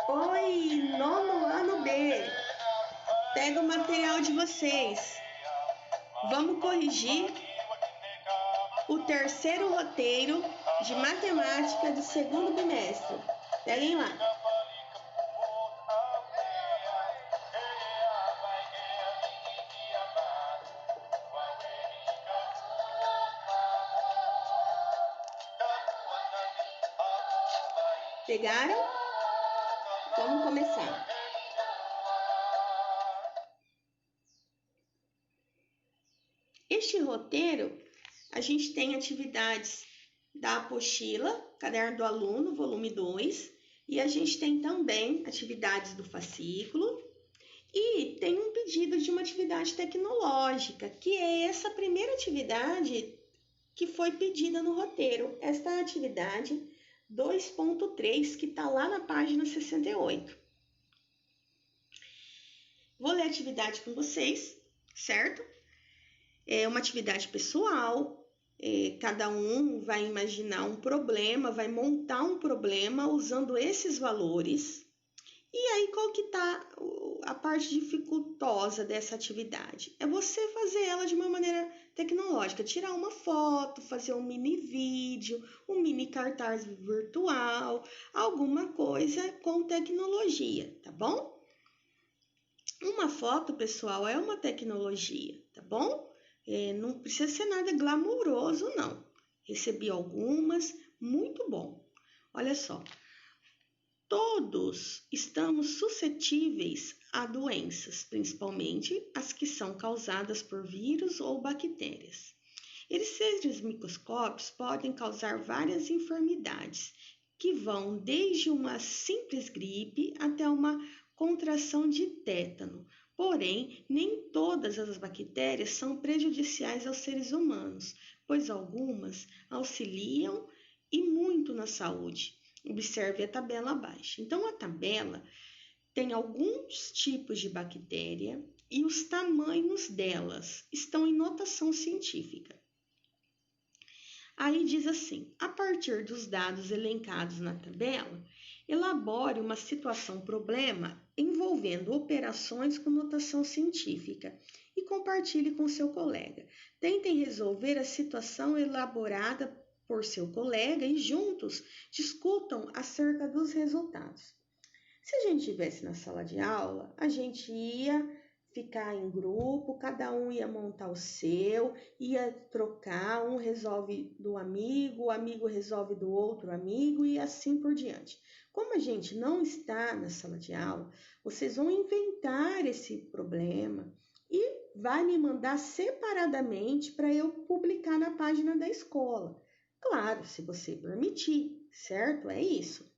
Oi, nono ano B. Pega o material de vocês. Vamos corrigir o terceiro roteiro de matemática do segundo bimestre. Peguem lá. Pegaram? Vamos começar. Este roteiro, a gente tem atividades da apostila, Caderno do Aluno, volume 2, e a gente tem também atividades do fascículo, e tem um pedido de uma atividade tecnológica, que é essa primeira atividade que foi pedida no roteiro. Esta é a atividade 2.3, que está lá na página 68. Vou ler a atividade com vocês, certo? É uma atividade pessoal, cada um vai imaginar um problema, vai montar um problema usando esses valores. E aí, qual que tá a parte dificultosa dessa atividade? É você fazer ela de uma maneira tecnológica, tirar uma foto, fazer um mini vídeo, um mini cartaz virtual, alguma coisa com tecnologia, tá bom? Uma foto, pessoal, é uma tecnologia, tá bom? Não precisa ser nada glamouroso, não. Recebi algumas, muito bom. Olha só, todos estamos suscetíveis a doenças, principalmente as que são causadas por vírus ou bactérias. Eles, seres microscópicos, podem causar várias enfermidades, que vão desde uma simples gripe até uma contração de tétano. Porém, nem todas as bactérias são prejudiciais aos seres humanos, pois algumas auxiliam e muito na saúde. Observe a tabela abaixo. Então, a tabela tem alguns tipos de bactéria e os tamanhos delas estão em notação científica. Aí diz assim: a partir dos dados elencados na tabela, elabore uma situação-problema envolvendo operações com notação científica e compartilhe com seu colega. Tentem resolver a situação elaborada por seu colega e juntos discutam acerca dos resultados. Se a gente estivesse na sala de aula, a gente ia ficar em grupo, cada um ia montar o seu, ia trocar, um resolve do amigo, o amigo resolve do outro amigo e assim por diante. Como a gente não está na sala de aula, vocês vão inventar esse problema e vai me mandar separadamente para eu publicar na página da escola. Claro, se você permitir, certo? É isso.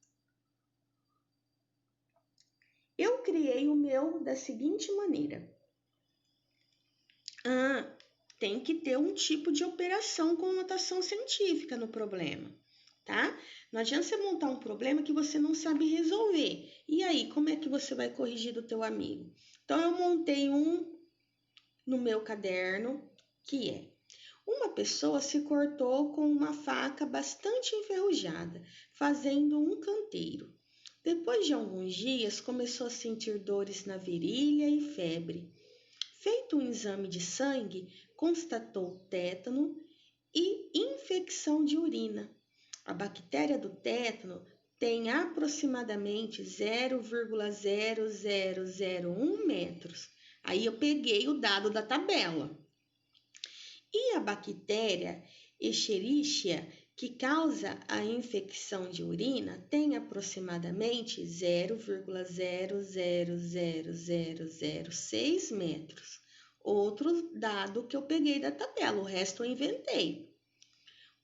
Eu criei o meu da seguinte maneira. Tem que ter um tipo de operação com notação científica no problema, tá? Não adianta você montar um problema que você não sabe resolver. E aí, como é que você vai corrigir do teu amigo? Então, eu montei um no meu caderno, que é: uma pessoa se cortou com uma faca bastante enferrujada, fazendo um canteiro. Depois de alguns dias, começou a sentir dores na virilha e febre. Feito um exame de sangue, constatou tétano e infecção de urina. A bactéria do tétano tem aproximadamente 0,0001 metros. Aí eu peguei o dado da tabela. E a bactéria Escherichia, que causa a infecção de urina, tem aproximadamente 0,000006 metros. Outro dado que eu peguei da tabela, o resto eu inventei.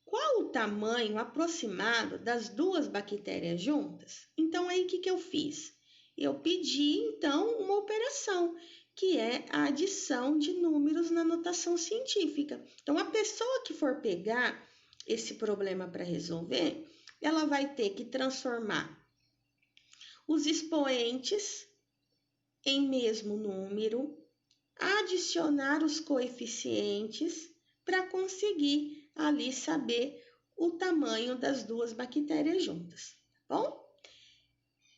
Qual o tamanho aproximado das duas bactérias juntas? Então, aí o que eu fiz? Eu pedi, então, uma operação, que é a adição de números na notação científica. Então, a pessoa que for pegar esse problema para resolver, ela vai ter que transformar os expoentes em mesmo número, adicionar os coeficientes para conseguir ali saber o tamanho das duas bactérias juntas, tá bom?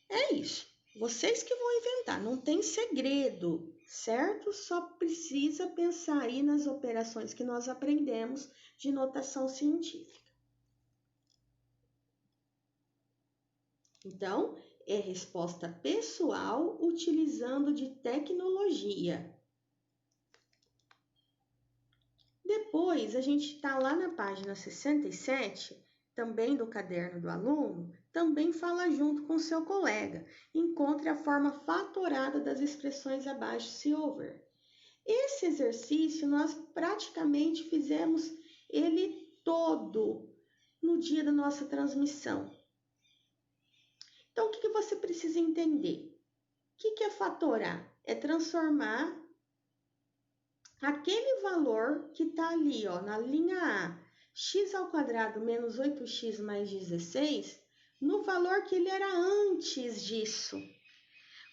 É isso. Vocês que vão inventar, não tem segredo, certo? Só precisa pensar aí nas operações que nós aprendemos de notação científica. Então, é resposta pessoal utilizando de tecnologia. Depois, a gente está lá na página 67, também do caderno do aluno, também fala junto com seu colega. Encontre a forma fatorada das expressões abaixo se houver. Esse exercício nós praticamente fizemos ele todo no dia da nossa transmissão. Então, o que você precisa entender? O que é fatorar? É transformar aquele valor que está ali, ó, na linha A, x ao quadrado menos 8x mais 16, no valor que ele era antes disso.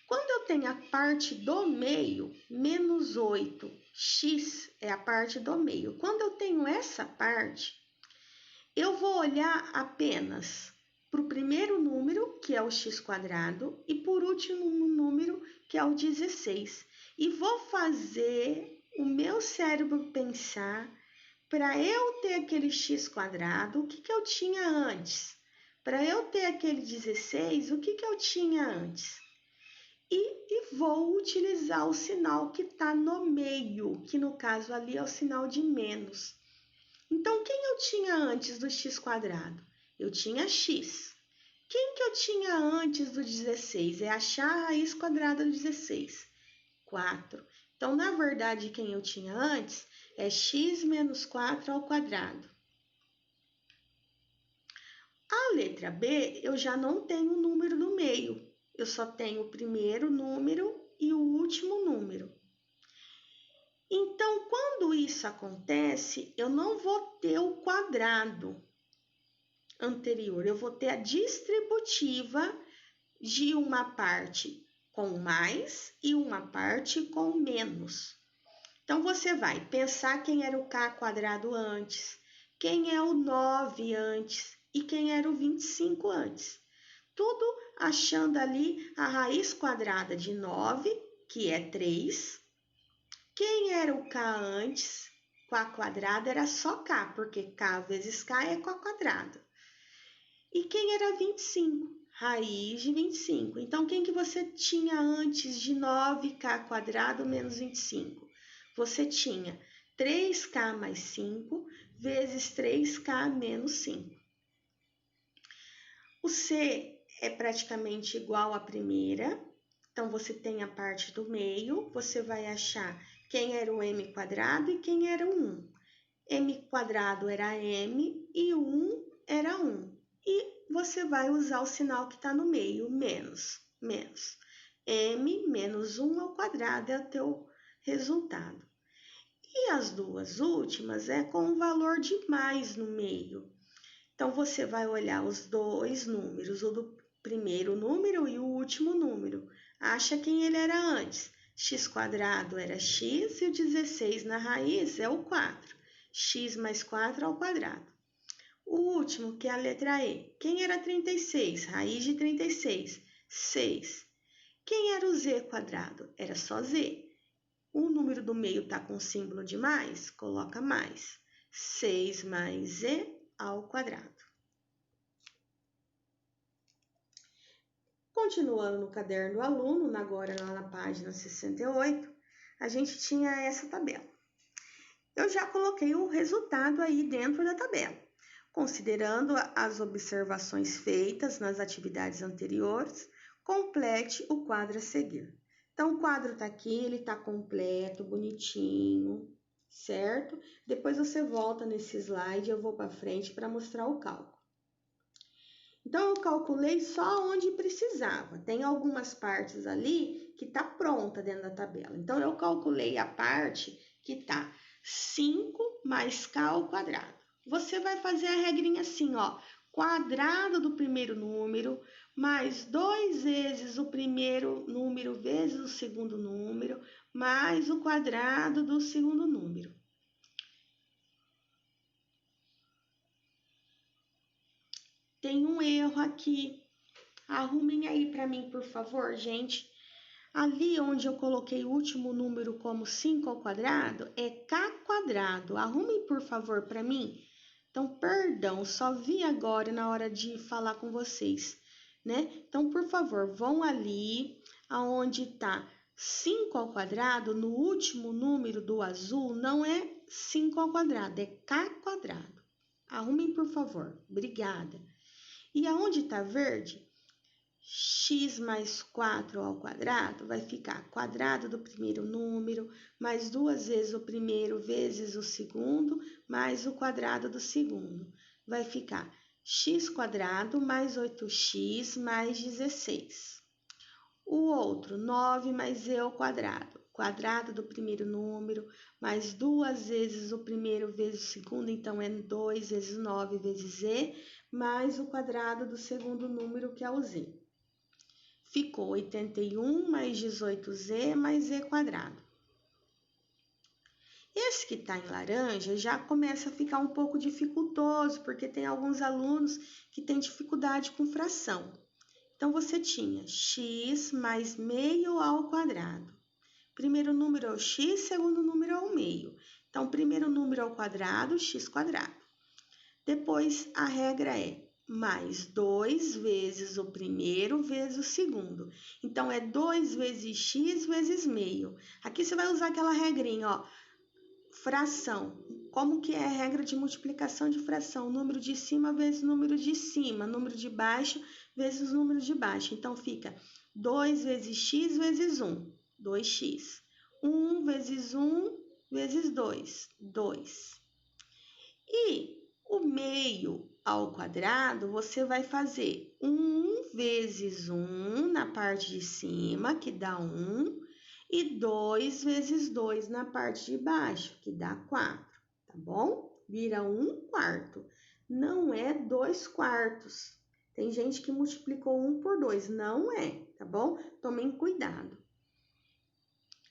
Quando eu tenho a parte do meio, menos 8x é a parte do meio. Quando eu tenho essa parte, eu vou olhar apenas para o primeiro número, que é o x quadrado, e por último número, que é o 16. E vou fazer o meu cérebro pensar, para eu ter aquele x quadrado, o que eu tinha antes? Para eu ter aquele 16, o que eu tinha antes? E vou utilizar o sinal que está no meio, que no caso ali é o sinal de menos. Então, quem eu tinha antes do x quadrado? Eu tinha x. Quem que eu tinha antes do 16? É achar a raiz quadrada do 16. 4. Então, na verdade, quem eu tinha antes é x menos 4 ao quadrado. A letra B, eu já não tenho o número no meio. Eu só tenho o primeiro número e o último número. Então, quando isso acontece, eu não vou ter o quadrado anterior, eu vou ter a distributiva de uma parte com mais e uma parte com menos. Então, você vai pensar quem era o k quadrado antes, quem é o 9 antes e quem era o 25 antes. Tudo achando ali a raiz quadrada de 9, que é 3. Quem era o k antes? K quadrado era só k, porque k vezes k é k quadrado. E quem era 25? Raiz de 25. Então, quem que você tinha antes de 9k quadrado menos 25? Você tinha 3k mais 5 vezes 3k menos 5. O C é praticamente igual à primeira. Então, você tem a parte do meio. Você vai achar quem era o m quadrado e quem era o 1. M quadrado era m e o 1 era 1. E você vai usar o sinal que está no meio, menos. M menos 1 ao quadrado é o teu resultado. E as duas últimas é com um valor de mais no meio. Então, você vai olhar os dois números, o do primeiro número e o último número. Acha quem ele era antes. X quadrado era x e o 16 na raiz é o 4. X mais 4 ao quadrado. O último, que é a letra E. Quem era 36? Raiz de 36, 6. Quem era o z quadrado? Era só z. O número do meio está com símbolo de mais? Coloca mais. 6 mais z ao quadrado. Continuando no caderno do aluno, agora lá na página 68, a gente tinha essa tabela. Eu já coloquei o resultado aí dentro da tabela. Considerando as observações feitas nas atividades anteriores, complete o quadro a seguir. Então, o quadro está aqui, ele está completo, bonitinho, certo? Depois você volta nesse slide, eu vou para frente para mostrar o cálculo. Então, eu calculei só onde precisava. Tem algumas partes ali que está pronta dentro da tabela. Então, eu calculei a parte que está 5 mais k ao quadrado. Você vai fazer a regrinha assim, ó. Quadrado do primeiro número, mais 2 vezes o primeiro número vezes o segundo número, mais o quadrado do segundo número. Tem um erro aqui. Arrumem aí para mim, por favor, gente. Ali onde eu coloquei o último número como 5 ao quadrado, é k quadrado. Arrumem, por favor, para mim. Então, perdão, só vi agora na hora de falar com vocês, né? Então, por favor, vão ali aonde está 5 ao quadrado, no último número do azul, não é 5 ao quadrado, é k quadrado. Arrumem, por favor. Obrigada. E aonde está verde, x mais 4 ao quadrado vai ficar quadrado do primeiro número, mais 2 vezes o primeiro vezes o segundo, mais o quadrado do segundo. Vai ficar x quadrado mais 8x mais 16. O outro, 9 mais z ao quadrado. Quadrado do primeiro número, mais 2 vezes o primeiro vezes o segundo, então é 2 vezes 9 vezes z, mais o quadrado do segundo número, que é o z. Ficou 81 mais 18z mais z quadrado. Esse que está em laranja já começa a ficar um pouco dificultoso, porque tem alguns alunos que têm dificuldade com fração. Então, você tinha x mais meio ao quadrado. Primeiro número é o x, segundo número é o meio. Então, primeiro número ao quadrado, x quadrado. Depois, a regra é mais 2 vezes o primeiro vezes o segundo. Então, é 2 vezes x vezes meio. Aqui você vai usar aquela regrinha, ó, fração. Como que é a regra de multiplicação de fração? Número de cima vezes número de cima, número de baixo vezes número de baixo. Então, fica 2 vezes x vezes 1, 2x. 1 vezes 1 vezes 2, 2. E o meio ao quadrado, você vai fazer 1 vezes 1 na parte de cima, que dá 1, e 2 vezes 2 na parte de baixo, que dá 4, tá bom? Vira 1 quarto, não é 2 quartos. Tem gente que multiplicou 1 por 2, não é, tá bom? Tomem cuidado.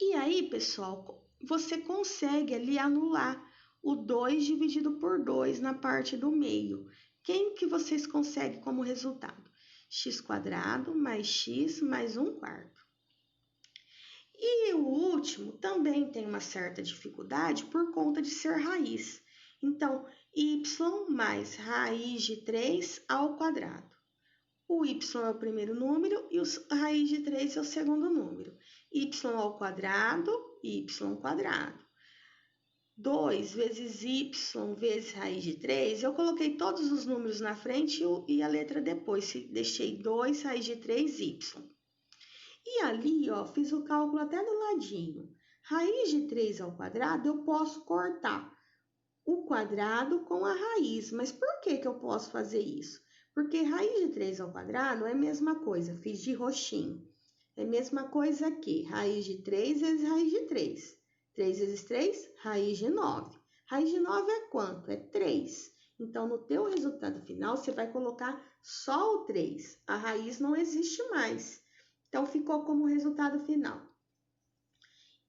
E aí, pessoal, você consegue ali anular o 2 dividido por 2 na parte do meio. Quem que vocês conseguem como resultado? X quadrado mais x mais 1 quarto. E o último também tem uma certa dificuldade por conta de ser raiz. Então, y mais raiz de 3 ao quadrado. O y é o primeiro número e a raiz de 3 é o segundo número. Y ao quadrado, y quadrado. 2 vezes y vezes raiz de 3, eu coloquei todos os números na frente e a letra depois, deixei 2 raiz de 3y. E ali, ó, fiz o cálculo até do ladinho. Raiz de 3 ao quadrado, eu posso cortar o quadrado com a raiz. Mas por que eu posso fazer isso? Porque raiz de 3 ao quadrado é a mesma coisa, fiz de roxinho. É a mesma coisa que raiz de 3 vezes raiz de 3. 3 vezes 3, raiz de 9. Raiz de 9 é quanto? É 3. Então, no teu resultado final, você vai colocar só o 3. A raiz não existe mais. Então, ficou como resultado final.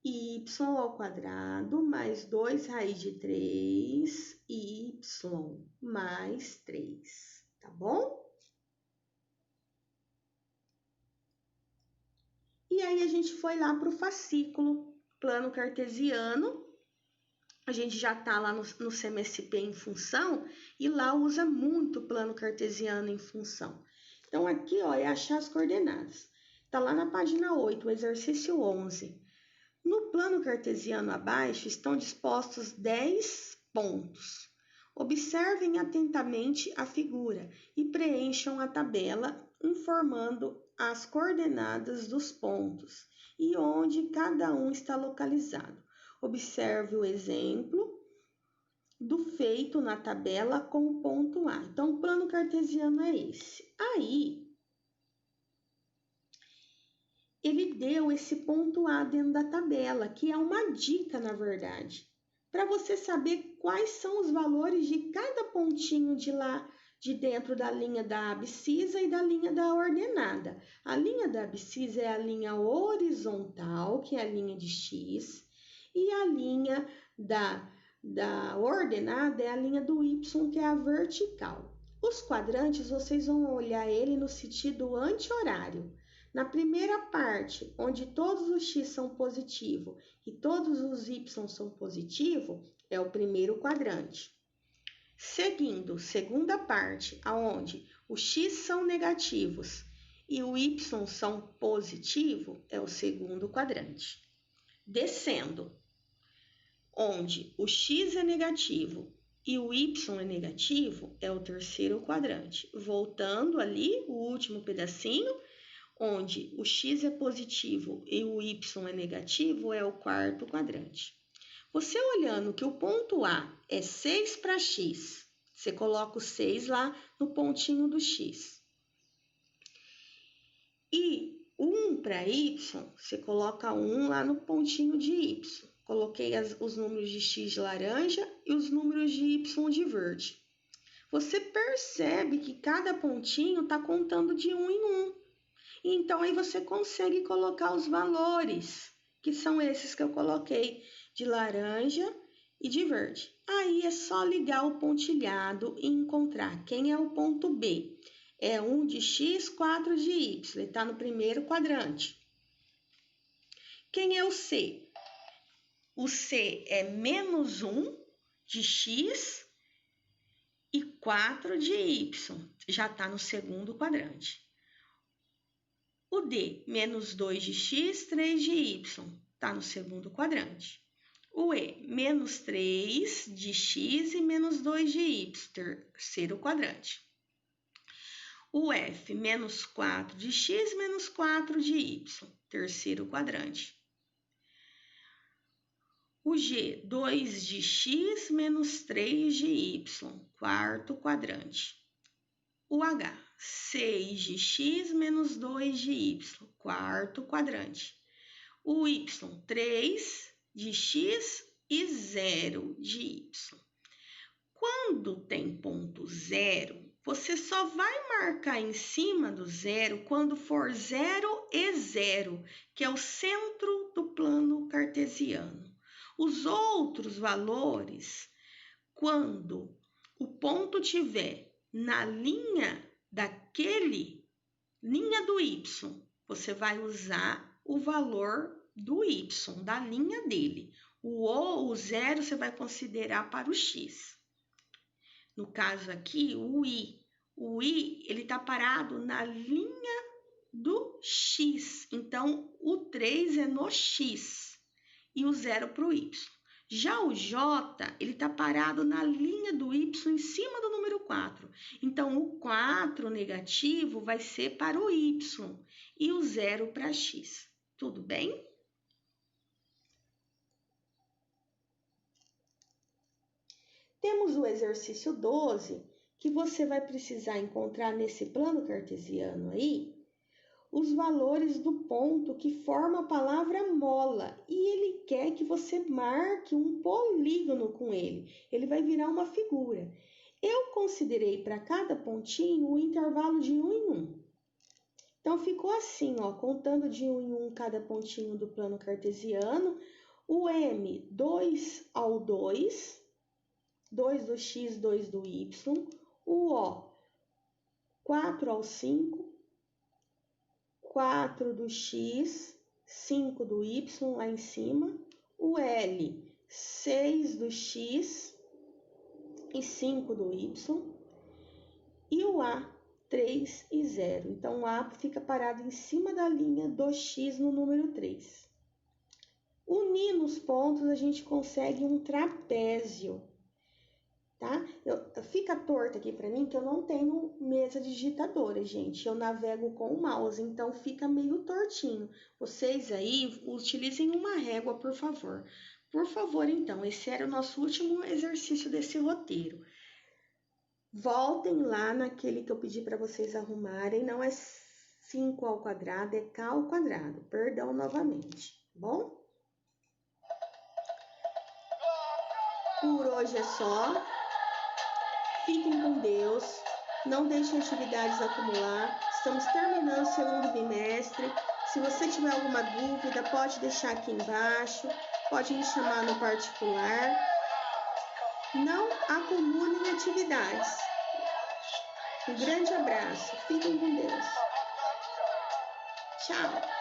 Y ao quadrado mais 2 raiz de 3, y mais 3. Tá bom? E aí, a gente foi lá para o fascículo, plano cartesiano. A gente já está lá no CMSP em função e lá usa muito o plano cartesiano em função. Então, aqui, ó, é achar as coordenadas. Está lá na página 8, o exercício 11. No plano cartesiano abaixo estão dispostos 10 pontos. Observem atentamente a figura e preencham a tabela informando as coordenadas dos pontos e onde cada um está localizado. Observe o exemplo do feito na tabela com o ponto A. Então, o plano cartesiano é esse. Aí, ele deu esse ponto A dentro da tabela, que é uma dica, na verdade, para você saber quais são os valores de cada pontinho de lá, de dentro da linha da abscissa e da linha da ordenada. A linha da abscissa é a linha horizontal, que é a linha de x, e a linha da ordenada é a linha do y, que é a vertical. Os quadrantes, vocês vão olhar ele no sentido anti-horário. Na primeira parte, onde todos os x são positivos e todos os y são positivos, é o primeiro quadrante. Seguindo, segunda parte, aonde os x são negativos e o y são positivo, é o segundo quadrante. Descendo, onde o x é negativo e o y é negativo, é o terceiro quadrante. Voltando ali, o último pedacinho, onde o x é positivo e o y é negativo, é o quarto quadrante. Você olhando que o ponto A é 6 para x, você coloca o 6 lá no pontinho do x. E 1 para y, você coloca 1 lá no pontinho de y. Coloquei os números de x de laranja e os números de y de verde. Você percebe que cada pontinho está contando de 1 em 1. Então, aí você consegue colocar os valores, que são esses que eu coloquei, de laranja e de verde. Aí é só ligar o pontilhado e encontrar quem é o ponto B. É 1 de x, 4 de y, ele está no primeiro quadrante. Quem é o C? O C é menos 1 de x e 4 de y, já está no segundo quadrante. O D, menos 2 de x, 3 de y, está no segundo quadrante. O E, menos 3 de x e menos 2 de y, terceiro quadrante. O F, menos 4 de x, menos 4 de y, terceiro quadrante. O G, 2 de x, menos 3 de y, quarto quadrante. O H, 6 de x menos 2 de y, quarto quadrante. O Y, 3 de x e 0 de y. Quando tem ponto zero, você só vai marcar em cima do zero quando for 0 e 0, que é o centro do plano cartesiano. Os outros valores, quando o ponto tiver na linha linha do y, você vai usar o valor do y, da linha dele. O zero você vai considerar para o x. No caso aqui, o i ele está parado na linha do x. Então, o 3 é no x e o 0 para o y. Já o J, ele está parado na linha do Y em cima do número 4. Então, o 4 negativo vai ser para o Y e o 0 para X. Tudo bem? Temos o exercício 12, que você vai precisar encontrar nesse plano cartesiano aí, os valores do ponto que forma a palavra mola e ele quer que você marque um polígono com ele. Ele vai virar uma figura. Eu considerei para cada pontinho o intervalo de 1 em 1. Então, ficou assim, ó, contando de 1 em 1 cada pontinho do plano cartesiano. O M, 2 ao 2, 2 do x, 2 do y. O O, 4 ao 5, 4 do x, 5 do y lá em cima. O L, 6 do x e 5 do y. E o A, 3 e 0. Então, o A fica parado em cima da linha do x no número 3. Unindo os pontos, a gente consegue um trapézio. Tá? Fica torto aqui para mim que eu não tenho mesa digitadora, gente. Eu navego com o mouse, então fica meio tortinho. Vocês aí utilizem uma régua, por favor. Por favor, então, esse era o nosso último exercício desse roteiro. Voltem lá naquele que eu pedi para vocês arrumarem. Não é 5 ao quadrado, é k ao quadrado. Perdão novamente, bom? Por hoje é só. Fiquem com Deus, não deixem atividades acumular. Estamos terminando o segundo bimestre. Se você tiver alguma dúvida, pode deixar aqui embaixo, pode me chamar no particular. Não acumulem atividades. Um grande abraço. Fiquem com Deus. Tchau.